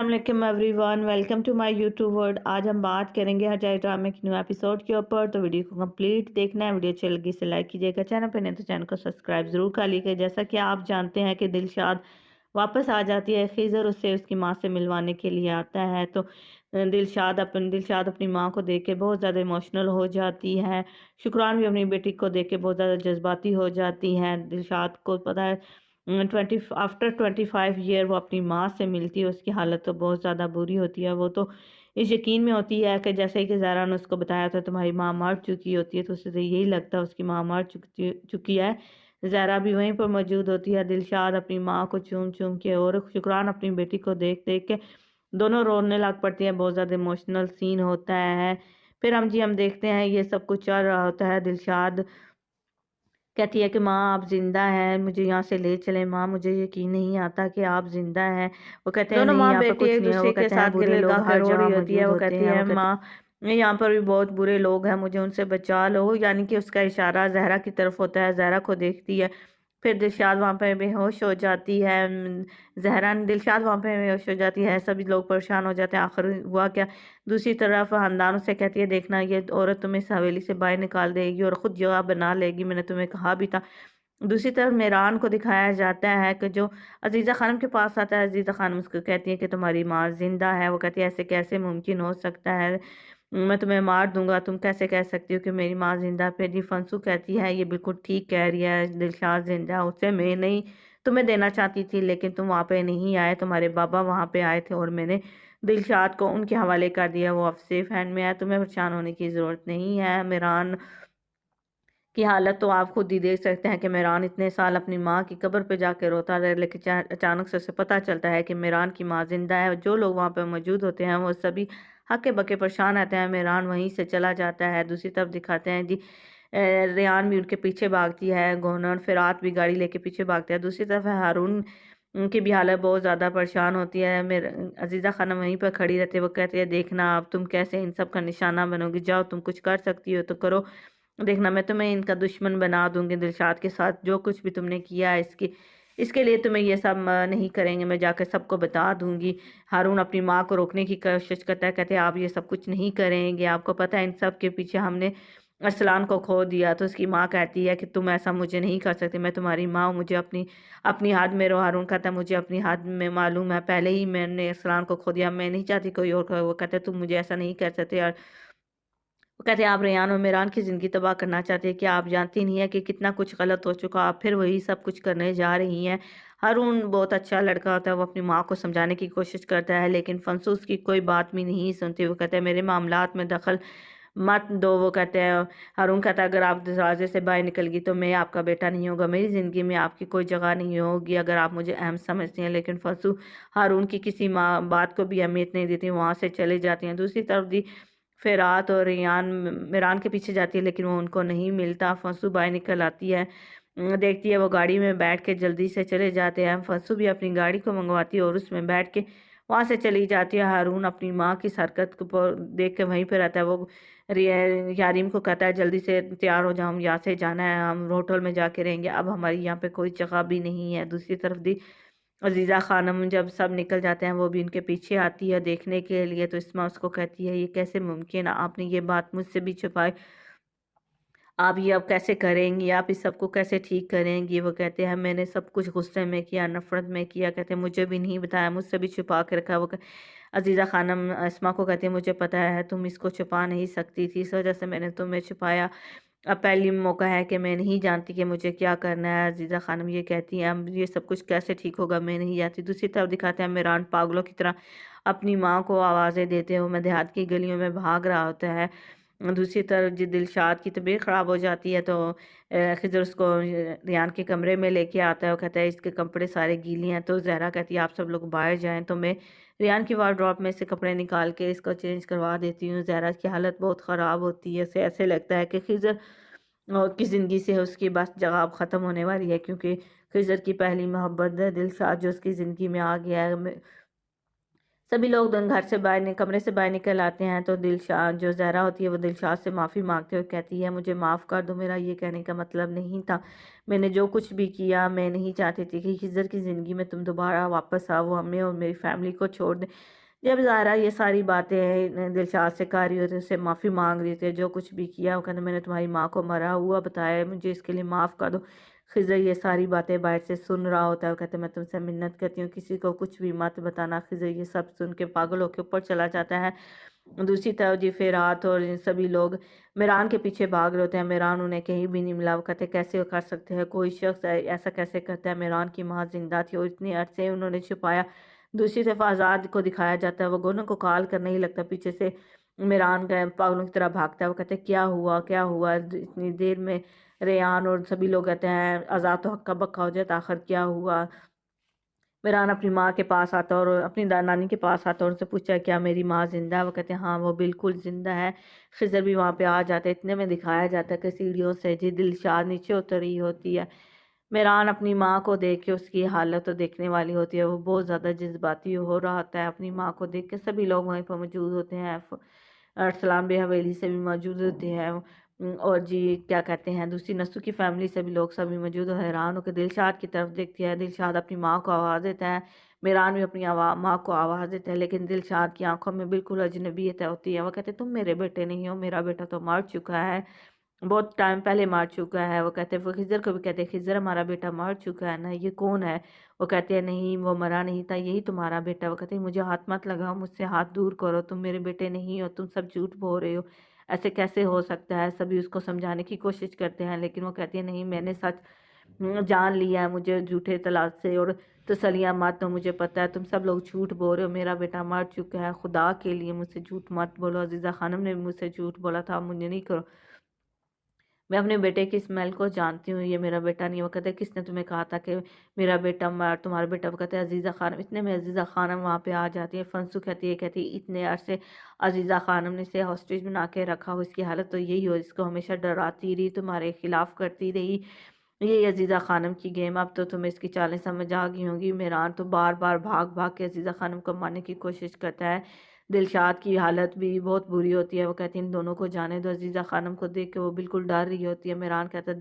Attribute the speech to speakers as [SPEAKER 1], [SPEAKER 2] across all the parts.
[SPEAKER 1] السلام علیکم everyone, welcome to my YouTube world. آج ہم بات کریں گے ہر ڈرامے کی نیو ایپیسوڈ کے اوپر، تو ویڈیو کو کمپلیٹ دیکھنا ہے۔ ویڈیو اچھی لگی سے لائک کیجیے گا، چینل پہ نہیں تو چینل کو سبسکرائب ضرور کر لیجیے گا۔ جیسا کہ آپ جانتے ہیں کہ دلشاد واپس آ جاتی ہے، خضر اسے اس کی ماں سے ملوانے کے لیے آتا ہے، تو دلشاد اپنی ماں کو دیکھ کے بہت زیادہ ایموشنل ہو جاتی ہے۔ شکران بھی اپنی بیٹی کو دیکھ کے بہت زیادہ جذباتی ہو جاتی ہے۔ دلشاد کو پتہ ہے آفٹر 25 ایئر وہ اپنی ماں سے ملتی ہے، اس کی حالت تو بہت زیادہ بری ہوتی ہے۔ وہ تو اس یقین میں ہوتی ہے کہ جیسے کہ زہرا نے اس کو بتایا تھا تمہاری ماں مر چکی ہوتی ہے، تو اسے تو یہی لگتا ہے اس کی ماں مر چکی ہے۔ زہرا بھی وہیں پر موجود ہوتی ہے۔ دلشاد اپنی ماں کو چوم چوم کے اور شکران اپنی بیٹی کو دیکھ دیکھ کے دونوں رونے لگ پڑتی ہیں۔ بہت زیادہ ایموشنل سین ہوتا ہے۔ پھر ہم دیکھتے ہیں یہ سب کچھ چل رہا ہوتا ہے۔ دلشاد کہتی ہے کہ ماں آپ زندہ ہیں، مجھے یہاں سے لے چلیں ماں، مجھے یقین نہیں آتا کہ آپ زندہ ہیں۔ وہ کہتے ہیں
[SPEAKER 2] دونوں
[SPEAKER 1] نہیں
[SPEAKER 2] ماں
[SPEAKER 1] یہاں پر
[SPEAKER 2] بیٹی
[SPEAKER 1] کچھ
[SPEAKER 2] ایک
[SPEAKER 1] نہیں ہے۔ وہ
[SPEAKER 2] دوسرے کے
[SPEAKER 1] کہتے ہیں
[SPEAKER 2] ساتھ
[SPEAKER 1] برے
[SPEAKER 2] گلے
[SPEAKER 1] لوگ
[SPEAKER 2] لگا کے
[SPEAKER 1] ہر
[SPEAKER 2] رو
[SPEAKER 1] جگہ
[SPEAKER 2] رہی ہوتی ہے۔
[SPEAKER 1] موجود
[SPEAKER 2] وہ
[SPEAKER 1] ہوتے
[SPEAKER 2] کہتی
[SPEAKER 1] ہیں۔
[SPEAKER 2] ہے
[SPEAKER 1] وہ کہتے
[SPEAKER 2] ماں
[SPEAKER 1] ہیں یہاں پر بھی بہت برے لوگ ہیں، مجھے ان سے بچا لو، یعنی کہ اس کا اشارہ زہرا کی طرف ہوتا ہے۔ زہرا کو دیکھتی ہے، پھر دلشاد وہاں پہ بے ہوش ہو جاتی ہے۔ دلشاد وہاں پہ بے ہوش ہو جاتی ہے، سبھی لوگ پریشان ہو جاتے ہیں آخر ہوا کیا۔ دوسری طرف خاندانوں سے کہتی ہے دیکھنا یہ عورت تمہیں اس حویلی سے باہر نکال دے گی اور خود جگہ بنا لے گی، میں نے تمہیں کہا بھی تھا۔ دوسری طرف میران کو دکھایا جاتا ہے کہ جو عزیزہ خانم کے پاس آتا ہے، عزیزہ خانم اس کو کہتی ہے کہ تمہاری ماں زندہ ہے۔ وہ کہتی ہے ایسے کیسے ممکن ہو سکتا ہے، میں تمہیں مار دوں گا، تم کیسے کہہ سکتی ہو کہ میری ماں زندہ ہے۔ پھر فنسو کہتی ہے یہ بالکل ٹھیک کہہ رہی ہے، دلشاد زندہ ہے، اسے میں نہیں تمہیں دینا چاہتی تھی لیکن تم وہاں پہ نہیں آئے، تمہارے بابا وہاں پہ آئے تھے اور میں نے دلشاد کو ان کے حوالے کر دیا، وہ اب سیف ہینڈ میں ہے، تمہیں پریشان ہونے کی ضرورت نہیں ہے۔ میران کی حالت تو آپ خود ہی دیکھ سکتے ہیں کہ میران اتنے سال اپنی ماں کی قبر پہ جا کے روتا رہا، لیکن اچانک سے اسے پتہ چلتا ہے کہ میران کی ماں زندہ ہے۔ جو لوگ وہاں پہ موجود ہوتے ہیں وہ سبھی ہکے بکے پریشان رہتے ہیں۔ میران وہیں سے چلا جاتا ہے۔ دوسری طرف دکھاتے ہیں جی ریان بھی ان کے پیچھے بھاگتی ہے، گورنر فرات بھی گاڑی لے کے پیچھے بھاگتا ہے۔ دوسری طرف ہارون کی بھی حالت بہت زیادہ پریشان ہوتی ہے۔ عزیزہ خانم وہیں پہ کھڑی رہتی ہے، وہ کہتی ہے دیکھنا اب تم کیسے ان سب کا نشانہ بنو گی، جاؤ تم کچھ کر سکتی ہو تو کرو، دیکھنا میں تمہیں ان کا دشمن بنا دوں گی، دلشاد کے ساتھ جو کچھ بھی تم نے کیا ہے اس کے لیے تمہیں یہ سب نہیں کریں گے، میں جا کے سب کو بتا دوں گی۔ ہارون اپنی ماں کو روکنے کی کوشش کرتا ہے، کہتے ہیں آپ یہ سب کچھ نہیں کریں گے، آپ کو پتہ ہے ان سب کے پیچھے ہم نے ارسلان کو کھو دیا۔ تو اس کی ماں کہتی ہے کہ تم ایسا مجھے نہیں کر سکتے، میں تمہاری ماں ہوں، مجھے اپنی حد میں رہو۔ ہارون کہتا ہے مجھے اپنی حد میں معلوم ہے، پہلے ہی میں نے ارسلان کو کھو دیا، میں نہیں چاہتی کوئی اور وہ کہتے تم مجھے ایسا نہیں کر سکتے یار۔ وہ کہتے ہیں آپ ریان اور میران کی زندگی تباہ کرنا چاہتے ہیں، کیا آپ جانتی نہیں ہے کہ کتنا کچھ غلط ہو چکا، آپ پھر وہی سب کچھ کرنے جا رہی ہیں۔ ہارون بہت اچھا لڑکا ہوتا ہے، وہ اپنی ماں کو سمجھانے کی کوشش کرتا ہے لیکن فنسوس کی کوئی بات بھی نہیں سنتی۔ وہ کہتے ہیں میرے معاملات میں دخل مت دو۔ وہ کہتے ہیں ہارون کہتا ہے اگر آپ دروازے سے باہر نکل گئی تو میں آپ کا بیٹا نہیں ہوگا، میری زندگی میں آپ کی کوئی جگہ نہیں ہوگی اگر آپ مجھے اہم سمجھتی ہیں۔ لیکن فنسو ہارون کی کسی بات کو بھی اہمیت نہیں دیتی، وہاں سے چلے جاتی ہیں۔ دوسری طرف فرات اور ریان میران کے پیچھے جاتی ہے لیکن وہ ان کو نہیں ملتا۔ فنسو باہر نکل آتی ہے، دیکھتی ہے وہ گاڑی میں بیٹھ کے جلدی سے چلے جاتے ہیں۔ فنسو بھی اپنی گاڑی کو منگواتی ہے اور اس میں بیٹھ کے وہاں سے چلی جاتی ہے۔ ہارون اپنی ماں کی حرکت کو دیکھ کے وہیں پہ رہتا ہے۔ وہ یاریم کو کہتا ہے جلدی سے تیار ہو جاؤ، ہم یہاں سے جانا ہے، ہم ہوٹل میں جا کے رہیں گے، اب ہماری یہاں پہ کوئی جگہ بھی نہیں ہے۔ دوسری طرف عزیزہ خانم جب سب نکل جاتے ہیں وہ بھی ان کے پیچھے آتی ہے دیکھنے کے لیے، تو اسما اس کو کہتی ہے یہ کیسے ممکن ہے، آپ نے یہ بات مجھ سے بھی چھپائی، آپ یہ اب کیسے کریں گی، آپ اس سب کو کیسے ٹھیک کریں گی۔ وہ کہتے ہیں میں نے سب کچھ غصے میں کیا، نفرت میں کیا، کہتے ہیں مجھے بھی نہیں بتایا، مجھ سے بھی چھپا کے رکھا۔ عزیزہ خانم اسما کو کہتی ہے مجھے پتا ہے تم اس کو چھپا نہیں سکتی تھی، اس وجہ سے میں نے تمہیں چھپایا، اب پہلی موقع ہے کہ میں نہیں جانتی کہ مجھے کیا کرنا ہے۔ عزیزہ خانم یہ کہتی ہیں اب یہ سب کچھ کیسے ٹھیک ہوگا، میں نہیں جانتی۔ دوسری طرف دکھاتے ہیں میران پاگلوں کی طرح اپنی ماں کو آوازیں دیتے ہوئے دیہات کی گلیوں میں بھاگ رہا ہوتا ہے۔ دوسری طرف دلشاد کی طبیعت خراب ہو جاتی ہے تو خضر اس کو ریان کے کمرے میں لے کے آتا ہے، وہ کہتا ہے اس کے کپڑے سارے گیلے ہیں، تو زہرا کہتی ہے آپ سب لوگ باہر جائیں تو میں ریان کی وارڈروب میں سے کپڑے نکال کے اس کو چینج کروا دیتی ہوں۔ زہرا کی حالت بہت خراب ہوتی ہے، اسے ایسے لگتا ہے کہ خضر کی زندگی سے اس کی بس جگہ اب ختم ہونے والی ہے، کیونکہ خضر کی پہلی محبت ہے دلشاد جو اس کی زندگی میں آ گیا ہے۔ سبھی لوگ گھر سے باہر کمرے سے باہر نکل آتے ہیں تو دلشاد جو زہرا ہوتی ہے وہ دلشاد سے معافی مانگتے ہوئے کہتی ہے مجھے معاف کر دو، میرا یہ کہنے کا مطلب نہیں تھا، میں نے جو کچھ بھی کیا میں نہیں چاہتی تھی کہ خضر کی زندگی میں تم دوبارہ واپس آؤ، ہمیں اور میری فیملی کو چھوڑ دیں۔ جب زہرا یہ ساری باتیں دلشاد سے کر رہی ہوتی ہے، اس سے معافی مانگ رہی تھی جو کچھ بھی کیا، وہ کہتے میں نے تمہاری ماں کو مرا ہوا بتایا ہے، مجھے اس کے لیے معاف کر دو۔ خضر یہ ساری باتیں باہر سے سن رہا ہوتا ہے، وہ کہتے ہیں میں تم سے منت کرتی ہوں کسی کو کچھ بھی مت بتانا۔ خضر یہ سب سن کے پاگل ہو کے اوپر چلا جاتا ہے۔ دوسری طرف جی فرات اور سبھی لوگ میران کے پیچھے بھاگ رہے ہوتے ہیں، میران انہیں کہیں بھی نہیں ملا۔ وہ کہتے ہیں کیسے وہ کر سکتے ہیں، کوئی شخص ایسا کیسے کرتا ہے، میران کی ماں زندہ تھی اور اتنے عرصے انہوں نے چھپایا۔ دوسری طرف آزاد کو دکھایا جاتا ہے، وہ گونوں کو کال کرنے ہی لگتا ہے، پیچھے سے میران کا پاگلوں کی طرح بھاگتا ہے۔ وہ کہتے ہیں کیا ہوا کیا ہوا، اتنی دیر میں ریان اور سبھی لوگ کہتے ہیں آزاد تو ہکا بکا ہو جاتا، آخر کیا ہوا۔ میران اپنی ماں کے پاس آتا اور اپنی نانی کے پاس آتا اور ان سے پوچھا کیا میری ماں زندہ ہے، وہ کہتے ہیں ہاں وہ بالکل زندہ ہے۔ خضر بھی وہاں پہ آ جاتا ہے، اتنے میں دکھایا جاتا ہے کہ سیڑھیوں سے جی دلشاد نیچے اتر رہی ہوتی ہے۔ میران اپنی ماں کو دیکھ کے اس کی حالت تو دیکھنے والی ہوتی ہے، وہ بہت زیادہ جذباتی ہو رہا ہوتا ہے اپنی ماں کو دیکھ کے۔ سبھی لوگ وہیں پر موجود ہوتے ہیں، ارسلان بے حویلی سے بھی موجود ہوتے ہیں، اور جی کیا کہتے ہیں دوسری نسو کی فیملی سے بھی لوگ سبھی موجود ہو، حیران ہو کے دلشاد کی طرف دیکھتی ہے۔ دلشاد اپنی ماں کو آواز دیتا ہے، میران بھی اپنی ماں کو آواز دیتا ہے، لیکن دلشاد کی آنکھوں میں بالکل اجنبیت ہوتی ہے۔ وہ کہتے تم میرے بیٹے نہیں ہو، میرا بیٹا تو مر چکا ہے، بہت ٹائم پہلے مر چکا ہے۔ وہ کہتے وہ خضر کو بھی کہتے خضر ہمارا بیٹا مر چکا ہے نا، یہ کون ہے؟ وہ کہتے ہیں نہیں وہ مرا نہیں تھا، یہی تمہارا بیٹا۔ وہ کہتے ہیں مجھے ہاتھ مت لگاؤ، مجھ سے ہاتھ دور کرو، تم میرے بیٹے نہیں ہو، تم سب جھوٹ بول رہے ہو، ایسے کیسے ہو سکتا ہے۔ سبھی اس کو سمجھانے کی کوشش کرتے ہیں لیکن وہ کہتی ہے نہیں میں نے سچ جان لیا ہے، مجھے جھوٹے طلاق سے اور تسلیاں مت دو، مجھے پتا ہے تم سب لوگ جھوٹ بول رہے ہو، میرا بیٹا مر چکا ہے، خدا کے لیے مجھ سے جھوٹ مت بولو۔ عزیزہ خانم نے بھی مجھ سے جھوٹ بولا تھا، مجھے نہیں کرو، میں اپنے بیٹے کی اسمیل کو جانتی ہوں، یہ میرا بیٹا نہیں۔ وہ کہتے کس نے تمہیں کہا تھا کہ میرا بیٹا تمہارا بیٹا؟ وہ کہتے ہیں عزیزہ خانم۔ اتنے میں عزیزہ خانم وہاں پہ آ جاتی ہے، فنسو کہتی ہے اتنے عرصے عزیزہ خانم نے اسے ہاسٹیج بنا کے رکھا ہو، اس کی حالت تو یہی ہو، اس کو ہمیشہ ڈراتی رہی، تمہارے خلاف کرتی رہی، یہ عزیزہ خانم کی گیم، اب تو تمہیں اس کی چالیں سمجھ آ گئی ہوں گی۔ میران تو بار بار بھاگ بھاگ کے عزیزہ خانم کو مارنے کی کوشش کرتا ہے۔ دلشاد کی حالت بھی بہت بری ہوتی ہے، وہ کہتی ہیں ان دونوں کو جانے دو۔ عزیزہ خانم کو دیکھ کے وہ بالکل ڈر رہی ہوتی ہے۔ میران کہتا ہے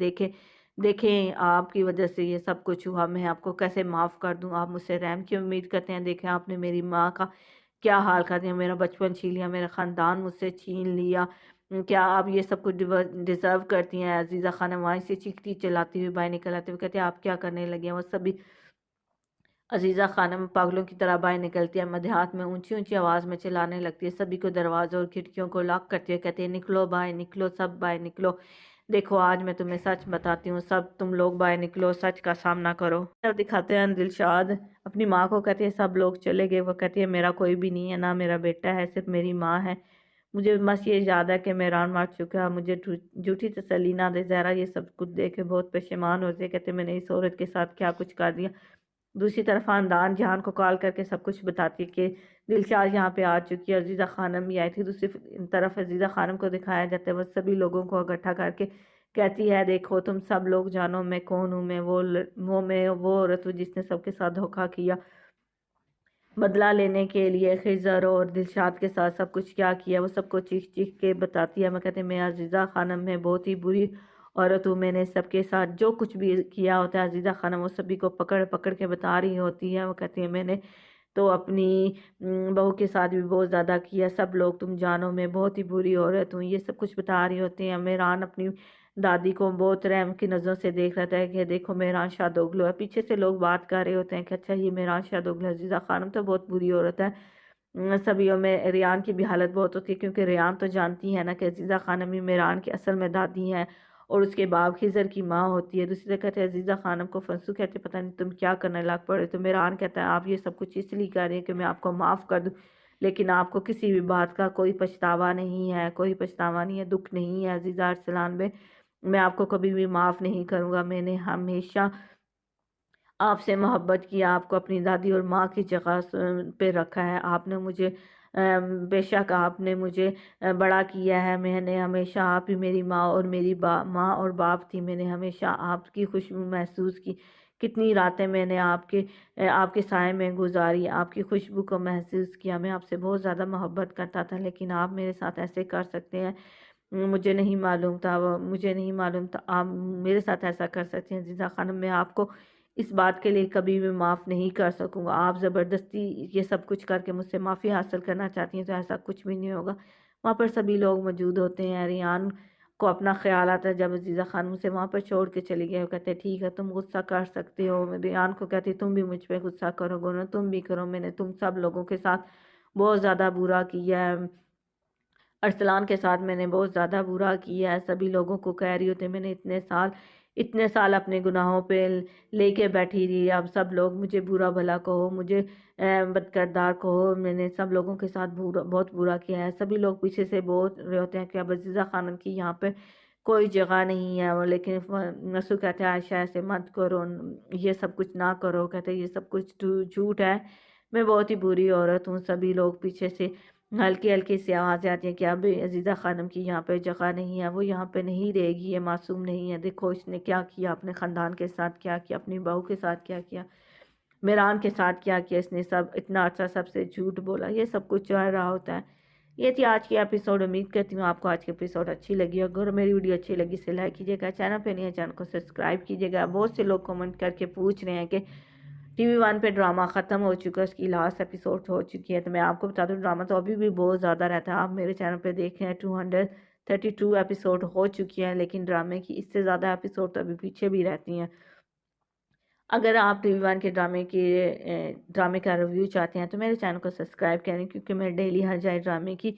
[SPEAKER 1] دیکھیں آپ کی وجہ سے یہ سب کچھ ہوا، میں آپ کو کیسے معاف کر دوں، آپ مجھ سے رحم کی امید کرتے ہیں، دیکھیں آپ نے میری ماں کا کیا حال کر دیا، میرا بچپن چھین لیا، میرا خاندان مجھ سے چھین لیا، کیا آپ یہ سب کچھ ڈیزرو کرتی ہیں؟ عزیزہ خانم وہیں سے چیختی چلاتی ہوئی باہر نکل آتی ہوئی کہتے ہیں آپ کیا کرنے لگے ہیں؟ وہ سبھی عزیزہ خانم پاگلوں کی طرح باہر نکلتی ہے، مدھیات میں اونچی اونچی آواز میں چلانے لگتی ہے، سبھی کو دروازوں اور کھڑکیوں کو لاک کرتی ہے، کہتی ہے نکلو باہر نکلو، سب باہر نکلو، دیکھو آج میں تمہیں سچ بتاتی ہوں، سب تم لوگ باہر نکلو، سچ کا سامنا کرو۔ تب دکھاتے ہیں دلشاد اپنی ماں کو، کہتی ہے سب لوگ چلے گئے، وہ کہتی ہے میرا کوئی بھی نہیں ہے، نہ میرا بیٹا ہے، صرف میری ماں ہے، مجھے بس یہ یاد ہے کہ میران مار چکا ہے، مجھے جھوٹی تسلی نہ دے۔ زہرا یہ سب کچھ دیکھ کے بہت پشیمان ہوتے، کہتے میں نے اس عورت کے ساتھ کیا کچھ کر دیا۔ دوسری طرف خاندان جہان کو کال کر کے سب کچھ بتاتی ہے کہ دلشاد یہاں پہ آ چکی ہے، عزیزہ خانم بھی آئی تھی۔ دوسری طرف عزیزہ خانم کو دکھایا جاتا ہے، وہ سبھی لوگوں کو اکٹھا کر کے کہتی ہے دیکھو تم سب لوگ جانو میں کون ہوں، میں وہ عورت ہوں جس نے سب کے ساتھ دھوکا کیا، بدلہ لینے کے لیے خضر اور دلشاد کے ساتھ سب کچھ کیا کیا، وہ سب کو چیخ چیخ کے بتاتی ہے۔ میں کہتے ہیں میں عزیزہ خانم میں بہت ہی بری عورت ہوں، میں نے سب کے ساتھ جو کچھ بھی کیا ہوتا ہے، عزیزہ خانم وہ سبھی کو پکڑ پکڑ کے بتا رہی ہوتی ہے۔ وہ کہتی ہیں میں نے تو اپنی بہو کے ساتھ بھی بہت زیادہ کیا، سب لوگ تم جانو میں بہت ہی بری عورت ہوں، یہ سب کچھ بتا رہی ہوتی ہیں۔ میران اپنی دادی کو بہت رحم کی نظروں سے دیکھ رہتا ہے کہ دیکھو میران شاہ دوگلو ہے، پیچھے سے لوگ بات کر رہے ہوتے ہیں کہ اچھا یہ میران شاہ دوگلو ہے، عزیزہ خانم تو بہت بری عورت ہے۔ سبھیوں میں ریان کی بھی حالت بہت ہوتی ہے کیونکہ ریان تو جانتی ہے نا کہ عزیزہ خانم ہی میران کی اصل میں دادی ہیں اور اس کے بعد خضر کی ماں ہوتی ہے۔ دوسری طرف کہتے ہیں عزیزہ خانم کو فنسو کہتے ہیں پتہ نہیں تم کیا کرنے لگ پڑے، تو میران کہتا ہے آپ یہ سب کچھ اس لیے کر رہے ہیں کہ میں آپ کو معاف کر دوں، لیکن آپ کو کسی بھی بات کا کوئی پچھتاوا نہیں ہے، کوئی پچھتاوا نہیں ہے، دکھ نہیں ہے عزیزہ ارسلان بے، میں آپ کو کبھی بھی معاف نہیں کروں گا، میں نے ہمیشہ آپ سے محبت کیا، آپ کو اپنی دادی اور ماں کی جگہ پہ رکھا ہے، آپ نے مجھے بے شک آپ نے مجھے بڑا کیا ہے، میں نے ہمیشہ آپ ہی میری ماں اور میری ماں اور باپ تھی، میں نے ہمیشہ آپ کی خوشبو محسوس کی، کتنی راتیں میں نے آپ کے سائے میں گزاری، آپ کی خوشبو کو محسوس کیا۔ میں آپ سے بہت زیادہ محبت کرتا تھا، لیکن آپ میرے ساتھ ایسے کر سکتے ہیں، مجھے نہیں معلوم تھا آپ میرے ساتھ ایسا کر سکتے ہیں۔ عزیزہ خانم، میں آپ کو اس بات کے لیے کبھی بھی معاف نہیں کر سکوں گا۔ آپ زبردستی یہ سب کچھ کر کے مجھ سے معافی حاصل کرنا چاہتی ہیں تو ایسا کچھ بھی نہیں ہوگا۔ وہاں پر سبھی لوگ موجود ہوتے ہیں۔ ریان کو اپنا خیال آتا ہے جب عزیزہ خانم سے وہاں پر چھوڑ کے چلی گئی، وہ کہتے ہیں ٹھیک ہے تم غصہ کر سکتے ہو۔ ریان کو کہتی تم بھی مجھ پہ غصہ کرو گے نا، تم بھی کرو، میں نے تم سب لوگوں کے ساتھ بہت زیادہ برا کیا ہے، ارسلان کے ساتھ میں نے بہت زیادہ برا کیا ہے۔ سبھی لوگوں کو کہہ رہی ہوتے میں نے اتنے سال اپنے گناہوں پہ لے کے بیٹھی رہی، اب سب لوگ مجھے برا بھلا کہو، مجھے بد کردار کہو، میں نے سب لوگوں کے ساتھ بہت برا کیا ہے۔ سبھی لوگ پیچھے سے بول رہے ہوتے ہیں کہ اب عزیزہ خانم کی یہاں پہ کوئی جگہ نہیں ہے، لیکن نسو کہتے ہیں عائشہ ایسے مت کرو، یہ سب کچھ نہ کرو، کہتے ہیں یہ سب کچھ جھوٹ ہے، میں بہت ہی بری عورت ہوں۔ سبھی لوگ پیچھے سے ہلکی ہلکی سی آوازیں آتی ہیں کہ اب عزیزہ خانم کی یہاں پہ جگہ نہیں ہے، وہ یہاں پہ نہیں رہے گی، یہ معصوم نہیں ہے، دیکھو اس نے کیا کیا، اپنے خاندان کے ساتھ کیا کیا، اپنی بہو کے ساتھ کیا کیا، میران کے ساتھ کیا کیا، اس نے اتنا عرصہ سب سے جھوٹ بولا، یہ سب کچھ چل رہا ہوتا ہے۔ یہ تھی آج کی ایپیسوڈ۔ امید کرتی ہوں آپ کو آج کی ایپیسوڈ اچھی لگی، اگر میری ویڈیو اچھی لگی اسے لائک کیجیے گا، چینل پہ نہیں ہے چینل کو سبسکرائب کیجیے گا۔ بہت سے لوگ کمنٹ کر کے پوچھ رہے ہیں کہ ٹی وی ون پہ ڈرامہ ختم ہو چکا ہے، اس کی لاسٹ ایپیسوڈ ہو چکی ہے، تو میں آپ کو بتا دوں ڈرامہ تو ابھی بھی بہت زیادہ رہتا ہے۔ آپ میرے چینل پہ دیکھ رہے ہیں 232 ایپیسوڈ ہو چکی ہیں، لیکن ڈرامے کی اس سے زیادہ ایپیسوڈ تو ابھی پیچھے بھی رہتی ہیں۔ اگر آپ ٹی وی ون کے ڈرامے کا ریویو چاہتے ہیں تو میرے چینل کو سبسکرائب کریں، کیونکہ میں ڈیلی ہر جائے ڈرامے کی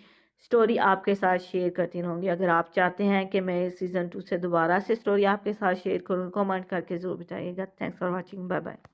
[SPEAKER 1] سٹوری آپ کے ساتھ شیئر کرتی رہوں گی۔ اگر آپ چاہتے ہیں کہ میں سیزن 2 سے دوبارہ سے سٹوری آپ کے ساتھ شیئر کروں، کمنٹ کر کے ضرور بتائیے گا۔ Thanks for watching, bye bye.